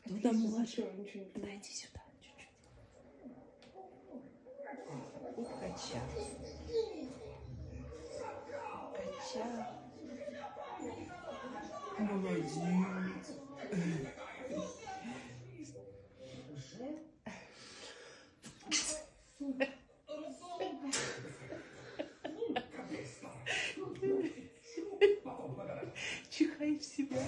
Кто там младший? Ничего не понимаю. Дайте сюда чуть-чуть. Кача. Кача. Молодец. Чихай в себя.